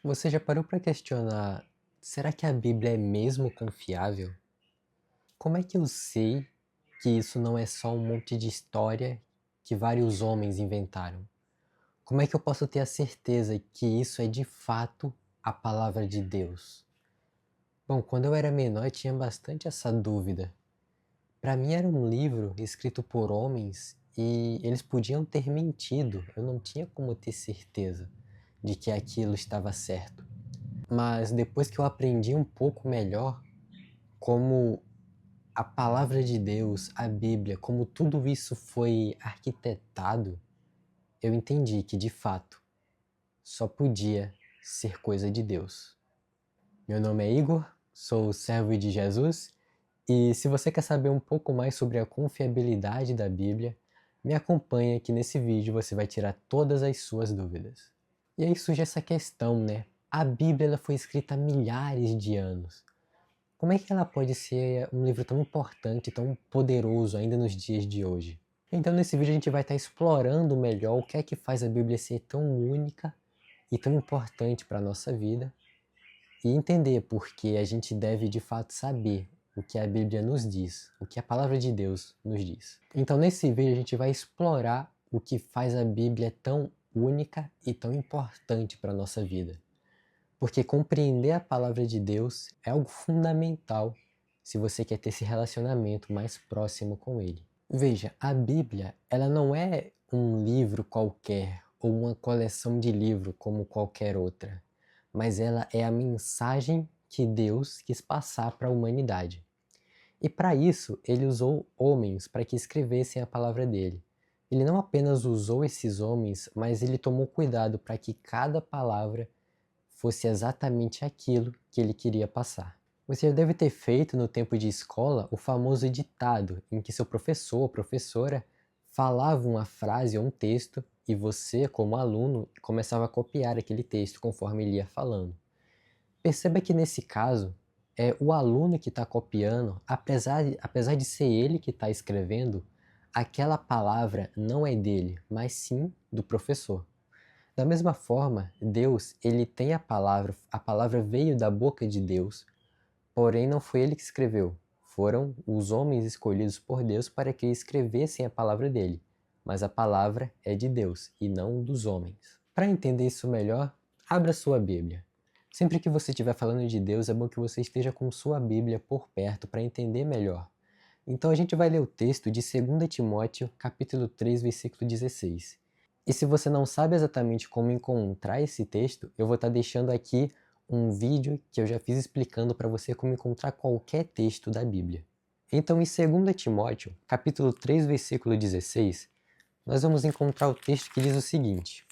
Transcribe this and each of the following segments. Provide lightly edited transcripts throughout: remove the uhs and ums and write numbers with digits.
Você já parou para questionar, será que a Bíblia é mesmo confiável? Como é que eu sei que isso não é só um monte de história que vários homens inventaram? Como é que eu posso ter a certeza que isso é de fato a palavra de Deus? Bom, quando eu era menor eu tinha bastante essa dúvida. Para mim era um livro escrito por homens e eles podiam ter mentido, eu não tinha como ter certeza de que aquilo estava certo. Mas depois que eu aprendi um pouco melhor como a palavra de Deus, a Bíblia, como tudo isso foi arquitetado, eu entendi que de fato só podia ser coisa de Deus. Meu nome é Igor, sou servo de Jesus e se você quer saber um pouco mais sobre a confiabilidade da Bíblia, me acompanha que nesse vídeo você vai tirar todas as suas dúvidas. E aí surge essa questão, né? A Bíblia ela foi escrita há milhares de anos. Como é que ela pode ser um livro tão importante, tão poderoso ainda nos dias de hoje? Então nesse vídeo a gente vai estar explorando melhor o que é que faz a Bíblia ser tão única e tão importante para a nossa vida e entender por que a gente deve de fato saber o que a Bíblia nos diz, o que a palavra de Deus nos diz. Então nesse vídeo a gente vai explorar o que faz a Bíblia tão única e tão importante para a nossa vida. Porque compreender a palavra de Deus é algo fundamental se você quer ter esse relacionamento mais próximo com Ele. Veja, a Bíblia, ela não é um livro qualquer ou uma coleção de livros como qualquer outra, mas ela é a mensagem que Deus quis passar para a humanidade. E para isso, ele usou homens para que escrevessem a palavra dele. Ele não apenas usou esses homens, mas ele tomou cuidado para que cada palavra fosse exatamente aquilo que ele queria passar. Você já deve ter feito no tempo de escola o famoso ditado, em que seu professor ou professora falava uma frase ou um texto e você, como aluno, começava a copiar aquele texto conforme ele ia falando. Perceba que nesse caso, é o aluno que está copiando, apesar de ser ele que está escrevendo, aquela palavra não é dele, mas sim do professor. Da mesma forma, Deus, ele tem a palavra veio da boca de Deus, porém não foi ele que escreveu, foram os homens escolhidos por Deus para que escrevessem a palavra dele, mas a palavra é de Deus e não dos homens. Para entender isso melhor, abra sua Bíblia. Sempre que você estiver falando de Deus, é bom que você esteja com sua Bíblia por perto para entender melhor. Então a gente vai ler o texto de 2 Timóteo, capítulo 3, versículo 16. E se você não sabe exatamente como encontrar esse texto, eu vou estar deixando aqui um vídeo que eu já fiz explicando para você como encontrar qualquer texto da Bíblia. Então, em 2 Timóteo, capítulo 3, versículo 16, nós vamos encontrar o texto que diz o seguinte: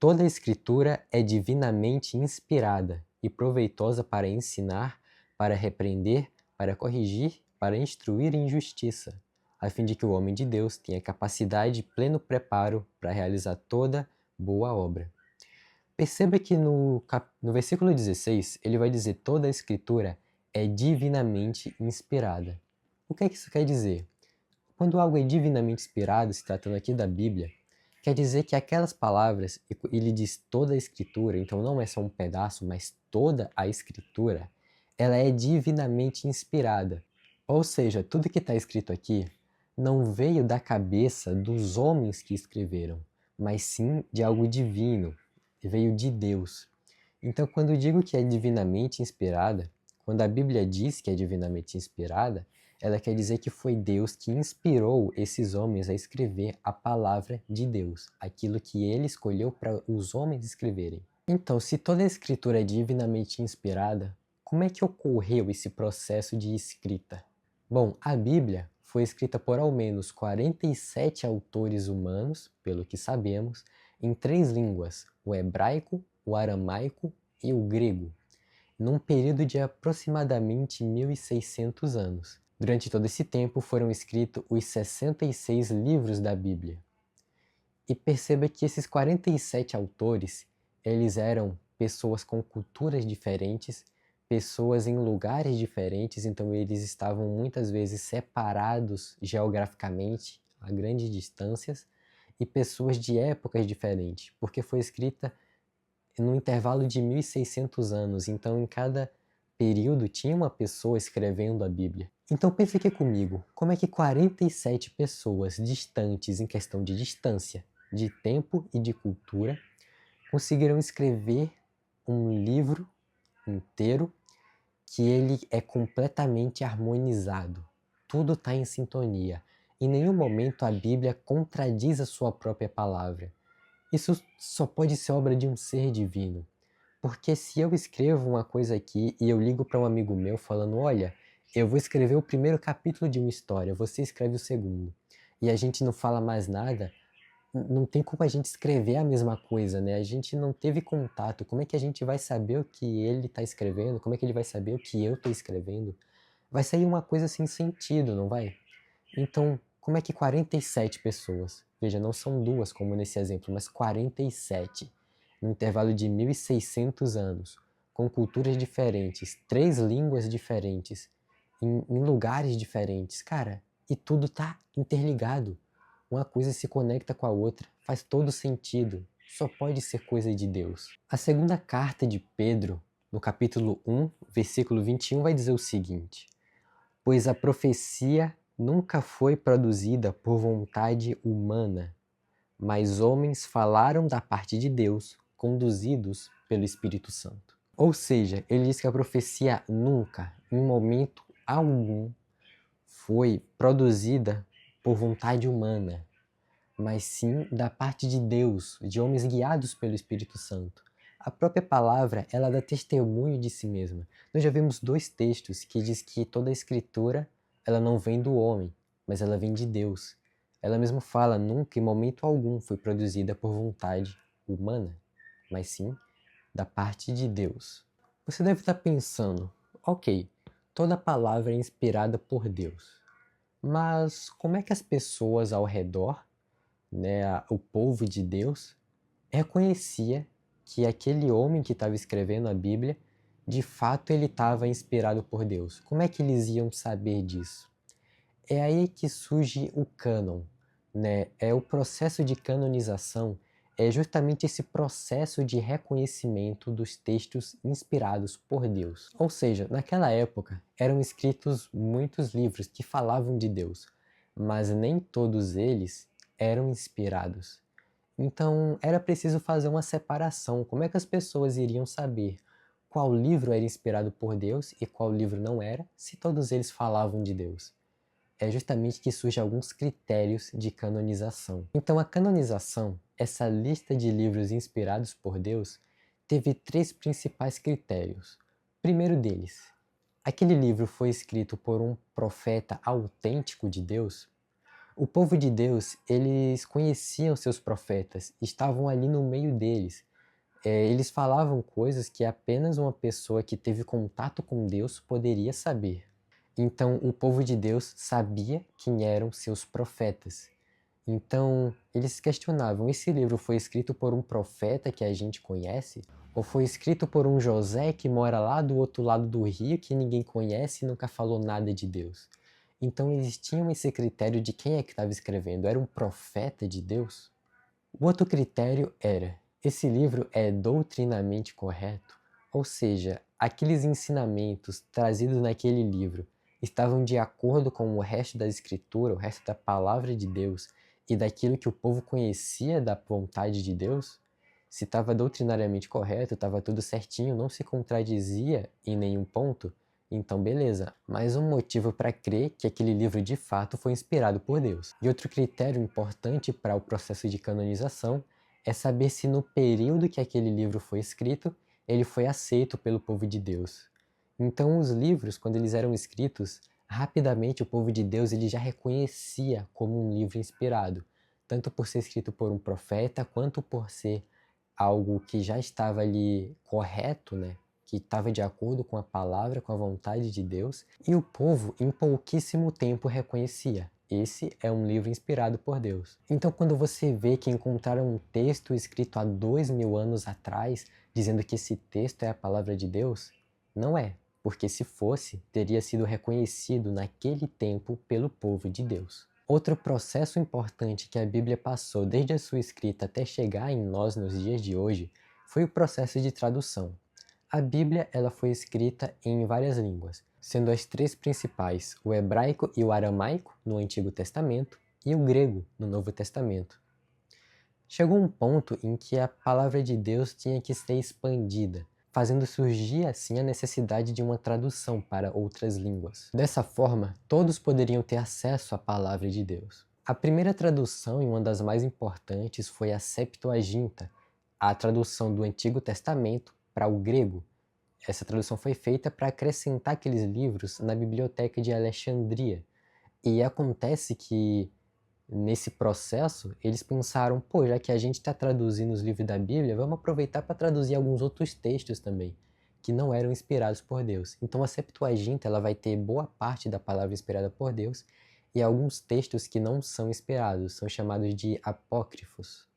Toda a Escritura é divinamente inspirada e proveitosa para ensinar, para repreender, para corrigir, para instruir em justiça, a fim de que o homem de Deus tenha capacidade e pleno preparo para realizar toda boa obra. Perceba que no versículo 16, ele vai dizer toda a Escritura é divinamente inspirada. O que é que isso quer dizer? Quando algo é divinamente inspirado, se tratando aqui da Bíblia, quer dizer que aquelas palavras, ele diz toda a Escritura, então não é só um pedaço, mas toda a Escritura, ela é divinamente inspirada. Ou seja, tudo que está escrito aqui não veio da cabeça dos homens que escreveram, mas sim de algo divino, veio de Deus. Então, quando eu digo que é divinamente inspirada, quando a Bíblia diz que é divinamente inspirada, ela quer dizer que foi Deus que inspirou esses homens a escrever a palavra de Deus, aquilo que ele escolheu para os homens escreverem. Então, se toda a escritura é divinamente inspirada, como é que ocorreu esse processo de escrita? Bom, a Bíblia foi escrita por ao menos 47 autores humanos, pelo que sabemos, em 3 línguas, o hebraico, o aramaico e o grego, num período de aproximadamente 1600 anos. Durante todo esse tempo foram escritos os 66 livros da Bíblia. E perceba que esses 47 autores, eles eram pessoas com culturas diferentes, pessoas em lugares diferentes, então eles estavam muitas vezes separados geograficamente a grandes distâncias, e pessoas de épocas diferentes, porque foi escrita num intervalo de 1.600 anos. Então, em cada período, tinha uma pessoa escrevendo a Bíblia. Então, pense aqui comigo, como é que 47 pessoas distantes em questão de distância, de tempo e de cultura, conseguiram escrever um livro inteiro que ele é completamente harmonizado. Tudo está em sintonia. Em nenhum momento a Bíblia contradiz a sua própria palavra. Isso só pode ser obra de um ser divino. Porque se eu escrevo uma coisa aqui e eu ligo para um amigo meu falando, olha, eu vou escrever o primeiro capítulo de uma história, você escreve o segundo, e a gente não fala mais nada, não tem como a gente escrever a mesma coisa, né? A gente não teve contato. Como é que a gente vai saber o que ele está escrevendo? Como é que ele vai saber o que eu estou escrevendo? Vai sair uma coisa sem sentido, não vai? Então, como é que 47 pessoas, veja, não são duas como nesse exemplo, mas 47, no intervalo de 1.600 anos, com culturas diferentes, 3 línguas diferentes, em lugares diferentes, cara, e tudo tá interligado. Uma coisa se conecta com a outra, faz todo sentido, só pode ser coisa de Deus. A segunda carta de Pedro, no capítulo 1, versículo 21, vai dizer o seguinte: pois a profecia nunca foi produzida por vontade humana, mas homens falaram da parte de Deus, conduzidos pelo Espírito Santo. Ou seja, ele diz que a profecia nunca, em momento algum, foi produzida por vontade humana, mas sim da parte de Deus, de homens guiados pelo Espírito Santo. A própria palavra, ela dá testemunho de si mesma. Nós já vimos 2 textos que diz que toda a escritura, ela não vem do homem, mas ela vem de Deus. Ela mesma fala, nunca em momento algum foi produzida por vontade humana, mas sim da parte de Deus. Você deve estar pensando, ok, toda palavra é inspirada por Deus, mas como é que as pessoas ao redor, né, o povo de Deus, reconhecia que aquele homem que estava escrevendo a Bíblia, de fato ele estava inspirado por Deus? Como é que eles iam saber disso? É aí que surge o cânon, né? É o processo de canonização, é justamente esse processo de reconhecimento dos textos inspirados por Deus. Ou seja, naquela época eram escritos muitos livros que falavam de Deus, mas nem todos eles eram inspirados. Então era preciso fazer uma separação. Como é que as pessoas iriam saber qual livro era inspirado por Deus e qual livro não era, se todos eles falavam de Deus? É justamente que surgem alguns critérios de canonização. Então a canonização, essa lista de livros inspirados por Deus, teve 3 principais critérios. Primeiro deles, aquele livro foi escrito por um profeta autêntico de Deus? O povo de Deus, eles conheciam seus profetas, estavam ali no meio deles. Eles falavam coisas que apenas uma pessoa que teve contato com Deus poderia saber. Então, o povo de Deus sabia quem eram seus profetas. Então, eles questionavam: esse livro foi escrito por um profeta que a gente conhece? Ou foi escrito por um José que mora lá do outro lado do rio que ninguém conhece e nunca falou nada de Deus? Então, eles tinham esse critério de quem é que estava escrevendo. Era um profeta de Deus? O outro critério era: esse livro é doutrinamente correto? Ou seja, aqueles ensinamentos trazidos naquele livro estavam de acordo com o resto da escritura, o resto da palavra de Deus e daquilo que o povo conhecia da vontade de Deus? Se estava doutrinariamente correto, estava tudo certinho, não se contradizia em nenhum ponto, então beleza. Mais um motivo para crer que aquele livro de fato foi inspirado por Deus. E outro critério importante para o processo de canonização é saber se no período que aquele livro foi escrito, ele foi aceito pelo povo de Deus. Então os livros, quando eles eram escritos, rapidamente o povo de Deus ele já reconhecia como um livro inspirado, tanto por ser escrito por um profeta, quanto por ser algo que já estava ali correto, né? Que estava de acordo com a palavra, com a vontade de Deus, e o povo em pouquíssimo tempo reconhecia: esse é um livro inspirado por Deus. Então quando você vê que encontraram um texto escrito há 2000 anos atrás, dizendo que esse texto é a palavra de Deus, não é, porque se fosse, teria sido reconhecido naquele tempo pelo povo de Deus. Outro processo importante que a Bíblia passou desde a sua escrita até chegar em nós nos dias de hoje foi o processo de tradução. A Bíblia ela foi escrita em várias línguas, sendo as três principais o hebraico e o aramaico no Antigo Testamento e o grego no Novo Testamento. Chegou um ponto em que a palavra de Deus tinha que ser expandida, fazendo surgir assim a necessidade de uma tradução para outras línguas. Dessa forma, todos poderiam ter acesso à palavra de Deus. A primeira tradução e uma das mais importantes foi a Septuaginta, a tradução do Antigo Testamento para o grego. Essa tradução foi feita para acrescentar aqueles livros na Biblioteca de Alexandria. E acontece que nesse processo, eles pensaram, pô, já que a gente está traduzindo os livros da Bíblia, vamos aproveitar para traduzir alguns outros textos também, que não eram inspirados por Deus. Então a Septuaginta ela vai ter boa parte da palavra inspirada por Deus e alguns textos que não são inspirados, são chamados de apócrifos.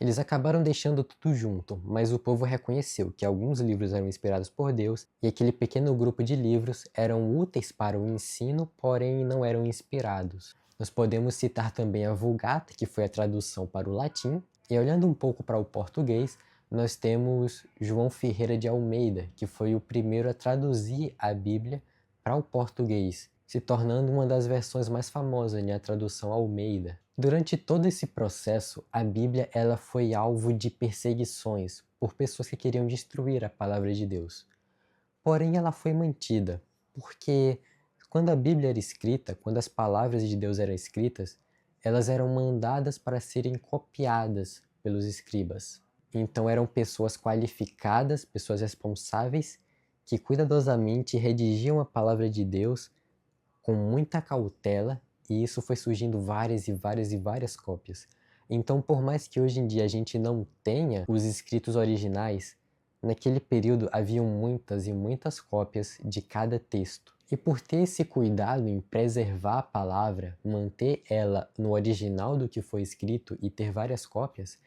Eles acabaram deixando tudo junto, mas o povo reconheceu que alguns livros eram inspirados por Deus e aquele pequeno grupo de livros eram úteis para o ensino, porém não eram inspirados. Nós podemos citar também a Vulgata, que foi a tradução para o latim, e olhando um pouco para o português, nós temos João Ferreira de Almeida, que foi o primeiro a traduzir a Bíblia para o português, se tornando uma das versões mais famosas, a tradução Almeida. Durante todo esse processo, a Bíblia ela foi alvo de perseguições por pessoas que queriam destruir a palavra de Deus. Porém, ela foi mantida, porque quando a Bíblia era escrita, quando as palavras de Deus eram escritas, elas eram mandadas para serem copiadas pelos escribas. Então eram pessoas qualificadas, pessoas responsáveis, que cuidadosamente redigiam a palavra de Deus com muita cautela, e isso foi surgindo várias cópias. Então, por mais que hoje em dia a gente não tenha os escritos originais, naquele período haviam muitas cópias de cada texto. E por ter esse cuidado em preservar a palavra, manter ela no original do que foi escrito e ter várias cópias,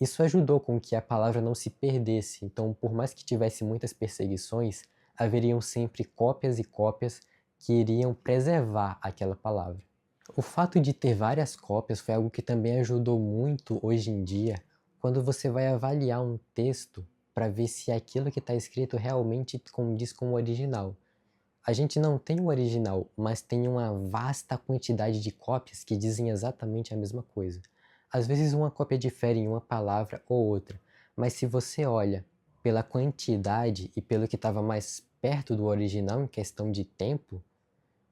isso ajudou com que a palavra não se perdesse. Então, por mais que tivesse muitas perseguições, haveriam sempre cópias e cópias que iriam preservar aquela palavra. O fato de ter várias cópias foi algo que também ajudou muito hoje em dia, quando você vai avaliar um texto para ver se aquilo que está escrito realmente condiz com o original. A gente não tem o original, mas tem uma vasta quantidade de cópias que dizem exatamente a mesma coisa. Às vezes uma cópia difere em uma palavra ou outra, mas se você olha pela quantidade e pelo que estava mais perto do original em questão de tempo,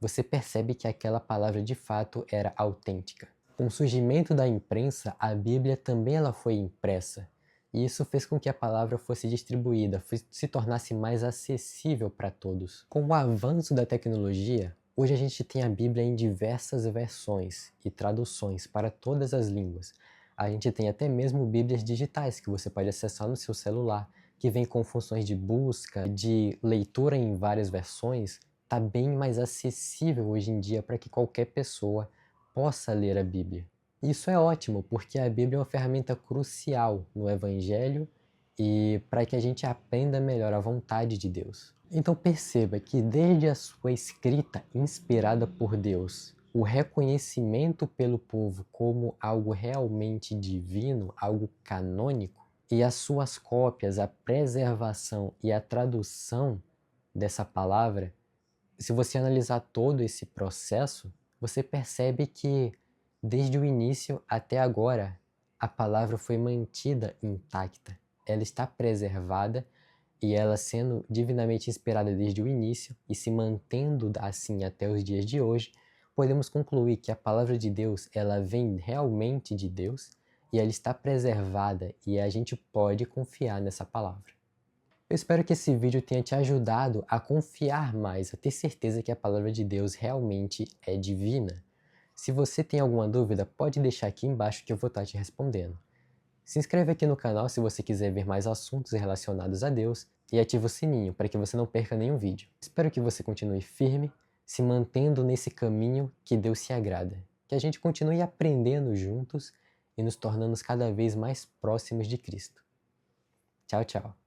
você percebe que aquela palavra de fato era autêntica. Com o surgimento da imprensa, a Bíblia também ela foi impressa, e isso fez com que a palavra fosse distribuída, se tornasse mais acessível para todos. Com o avanço da tecnologia, hoje a gente tem a Bíblia em diversas versões e traduções para todas as línguas. A gente tem até mesmo Bíblias digitais que você pode acessar no seu celular, que vem com funções de busca, de leitura em várias versões. Está bem mais acessível hoje em dia para que qualquer pessoa possa ler a Bíblia. Isso é ótimo, porque a Bíblia é uma ferramenta crucial no Evangelho e para que a gente aprenda melhor a vontade de Deus. Então perceba que desde a sua escrita inspirada por Deus, o reconhecimento pelo povo como algo realmente divino, algo canônico, e as suas cópias, a preservação e a tradução dessa palavra, se você analisar todo esse processo, você percebe que desde o início até agora a palavra foi mantida intacta. Ela está preservada e ela sendo divinamente inspirada desde o início e se mantendo assim até os dias de hoje, podemos concluir que a palavra de Deus ela vem realmente de Deus e ela está preservada e a gente pode confiar nessa palavra. Eu espero que esse vídeo tenha te ajudado a confiar mais, a ter certeza que a palavra de Deus realmente é divina. Se você tem alguma dúvida, pode deixar aqui embaixo que eu vou estar te respondendo. Se inscreve aqui no canal se você quiser ver mais assuntos relacionados a Deus e ativa o sininho para que você não perca nenhum vídeo. Espero que você continue firme, se mantendo nesse caminho que Deus se agrada. Que a gente continue aprendendo juntos e nos tornando cada vez mais próximos de Cristo. Tchau, tchau.